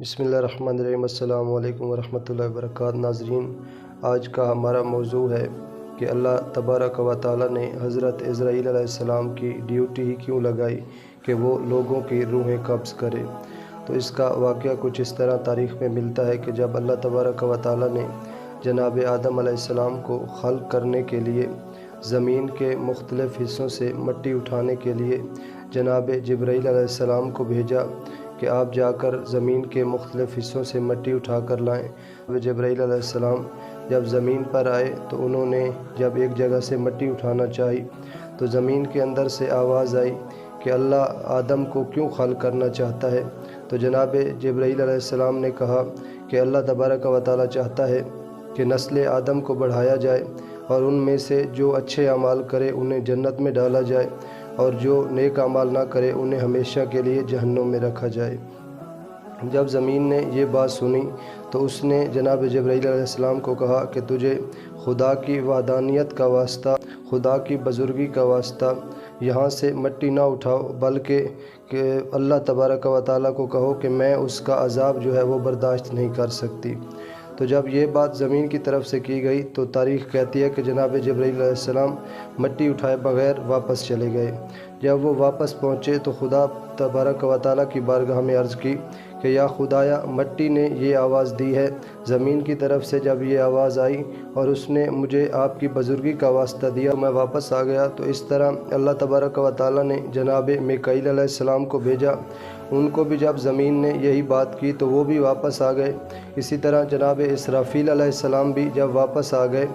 بسم اللہ الرحمن الرحیم۔ السلام علیکم ورحمۃ اللہ وبرکاتہ۔ ناظرین، آج کا ہمارا موضوع ہے کہ اللہ تبارک و تعالی نے حضرت عزرائیل علیہ السلام کی ڈیوٹی ہی کیوں لگائی کہ وہ لوگوں کی روحیں قبض کرے۔ تو اس کا واقعہ کچھ اس طرح تاریخ میں ملتا ہے کہ جب اللہ تبارک و تعالی نے جناب آدم علیہ السلام کو خلق کرنے کے لیے زمین کے مختلف حصوں سے مٹی اٹھانے کے لیے جناب جبرائیل علیہ السلام کو بھیجا کہ آپ جا کر زمین کے مختلف حصوں سے مٹی اٹھا کر لائیں۔ جبرائیل علیہ السلام جب زمین پر آئے تو انہوں نے جب ایک جگہ سے مٹی اٹھانا چاہی تو زمین کے اندر سے آواز آئی کہ اللہ آدم کو کیوں خلق کرنا چاہتا ہے۔ تو جناب جبرائیل علیہ السلام نے کہا کہ اللہ تبارک و تعالی چاہتا ہے کہ نسل آدم کو بڑھایا جائے اور ان میں سے جو اچھے اعمال کرے انہیں جنت میں ڈالا جائے اور جو نیک اعمال نہ کرے انہیں ہمیشہ کے لیے جہنم میں رکھا جائے۔ جب زمین نے یہ بات سنی تو اس نے جناب جبرائیل علیہ السلام کو کہا کہ تجھے خدا کی وحدانیت کا واسطہ، خدا کی بزرگی کا واسطہ یہاں سے مٹی نہ اٹھاؤ، بلکہ کہ اللہ تبارک و تعالیٰ کو کہو کہ میں اس کا عذاب جو ہے وہ برداشت نہیں کر سکتی۔ تو جب یہ بات زمین کی طرف سے کی گئی تو تاریخ کہتی ہے کہ جناب جبرائیل علیہ السلام مٹی اٹھائے بغیر واپس چلے گئے۔ جب وہ واپس پہنچے تو خدا تبارک و تعالیٰ کی بارگاہ میں عرض کی کہ یا خدایا، مٹی نے یہ آواز دی ہے، زمین کی طرف سے جب یہ آواز آئی اور اس نے مجھے آپ کی بزرگی کا واسطہ دیا، میں واپس آ گیا۔ تو اس طرح اللہ تبارک و تعالیٰ نے جناب میکائیل علیہ السلام کو بھیجا، ان کو بھی جب زمین نے یہی بات کی تو وہ بھی واپس آ گئے۔ اسی طرح جناب اسرافیل علیہ السلام بھی جب واپس آ گئے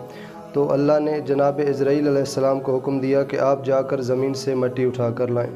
تو اللہ نے جناب عزرائیل علیہ السلام کو حکم دیا کہ آپ جا کر زمین سے مٹی اٹھا کر لائیں۔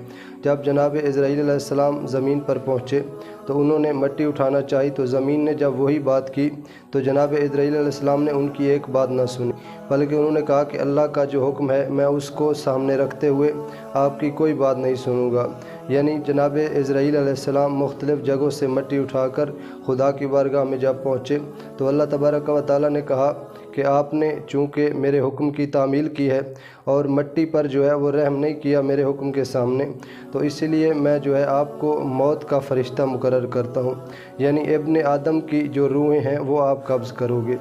جب جناب عزرائیل علیہ السلام زمین پر پہنچے تو انہوں نے مٹی اٹھانا چاہی تو زمین نے جب وہی بات کی تو جناب عزرائیل علیہ السلام نے ان کی ایک بات نہ سنی، بلکہ انہوں نے کہا کہ اللہ کا جو حکم ہے میں اس کو سامنے رکھتے ہوئے آپ کی کوئی بات نہیں سنوں گا۔ یعنی جناب عزرائیل علیہ السلام مختلف جگہوں سے مٹی اٹھا کر خدا کی بارگاہ میں جب پہنچے تو اللہ تبارک و تعالیٰ نے کہا کہ آپ نے چونکہ میرے حکم کی تعمیل کی ہے اور مٹی پر جو ہے وہ رحم نہیں کیا میرے حکم کے سامنے، تو اسی لیے میں جو ہے آپ کو موت کا فرشتہ مقرر کرتا ہوں، یعنی ابن آدم کی جو روحیں ہیں وہ آپ قبض کرو گے۔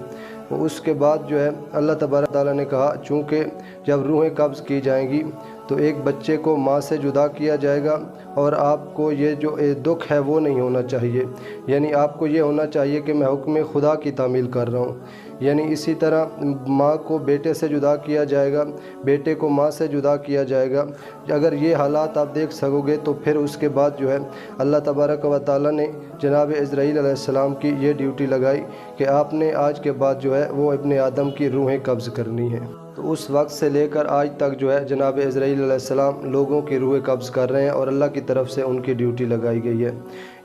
اس کے بعد جو ہے اللہ تبارک تعالیٰ نے کہا چونکہ جب روحیں قبض کی جائیں گی تو ایک بچے کو ماں سے جدا کیا جائے گا اور آپ کو یہ جو دکھ ہے وہ نہیں ہونا چاہیے، یعنی آپ کو یہ ہونا چاہیے کہ میں حکم خدا کی تعمیل کر رہا ہوں۔ یعنی اسی طرح ماں کو بیٹے سے جدا کیا جائے گا، بیٹے کو ماں سے جدا کیا جائے گا۔ اگر یہ حالات آپ دیکھ سکو گے تو پھر اس کے بعد جو ہے اللہ تبارک و تعالیٰ نے جناب عزرائیل علیہ السلام کی یہ ڈیوٹی لگائی کہ آپ نے آج کے بعد جو ہے وہ ابن آدم کی روحیں قبض کرنی ہیں۔ تو اس وقت سے لے کر آج تک جو ہے جناب عزرائیل علیہ السلام لوگوں کی روحیں قبض کر رہے ہیں اور اللہ کی طرف سے ان کی ڈیوٹی لگائی گئی ہے۔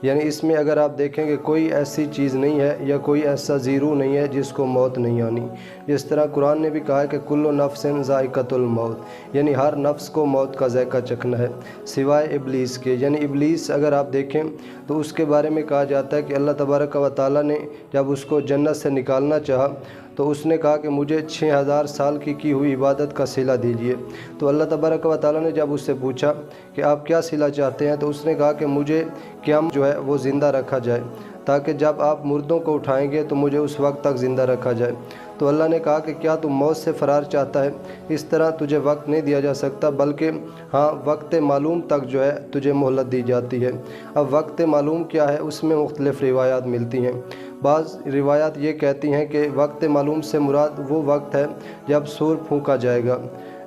یعنی اس میں اگر آپ دیکھیں کہ کوئی ایسی چیز نہیں ہے یا کوئی ایسا زیرو نہیں ہے جس کو موت نہیں آنی۔ جس طرح قرآن نے بھی کہا ہے کہ کل نفس ذائقۃ الموت، یعنی ہر نفس کو موت کا ذائقہ چکھنا ہے سوائے ابلیس کے۔ یعنی ابلیس اگر آپ دیکھیں تو اس کے بارے میں کہا جاتا ہے کہ اللہ تبارک و تعالیٰ نے جب اس کو جنت سے نکالنا چاہا تو اس نے کہا کہ مجھے 6000 سال کی ہوئی عبادت کا صلہ دیجیے۔ تو اللہ تبارک و تعالیٰ نے جب اس سے پوچھا کہ آپ کیا صلہ چاہتے ہیں تو اس نے کہا کہ مجھے قیامت جو ہے وہ زندہ رکھا جائے، تاکہ جب آپ مردوں کو اٹھائیں گے تو مجھے اس وقت تک زندہ رکھا جائے۔ تو اللہ نے کہا کہ کیا تم موت سے فرار چاہتا ہے؟ اس طرح تجھے وقت نہیں دیا جا سکتا، بلکہ ہاں وقت معلوم تک جو ہے تجھے مہلت دی جاتی ہے۔ اب وقت معلوم کیا ہے اس میں مختلف روایات ملتی ہیں۔ بعض روایات یہ کہتی ہیں کہ وقت معلوم سے مراد وہ وقت ہے جب سور پھونکا جائے گا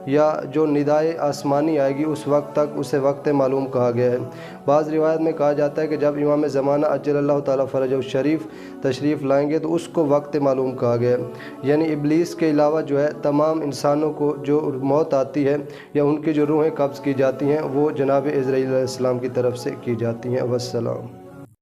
یا جو ندائے آسمانی آئے گی اس وقت تک اسے وقت معلوم کہا گیا ہے۔ بعض روایت میں کہا جاتا ہے کہ جب امام زمانہ عجل اللہ تعالیٰ فرجہ الشریف تشریف لائیں گے تو اس کو وقت معلوم کہا گیا ہے۔ یعنی ابلیس کے علاوہ جو ہے تمام انسانوں کو جو موت آتی ہے یا ان کی جو روحیں قبض کی جاتی ہیں وہ جناب عزرائیل علیہ السلام کی طرف سے کی جاتی ہیں۔ والسلام۔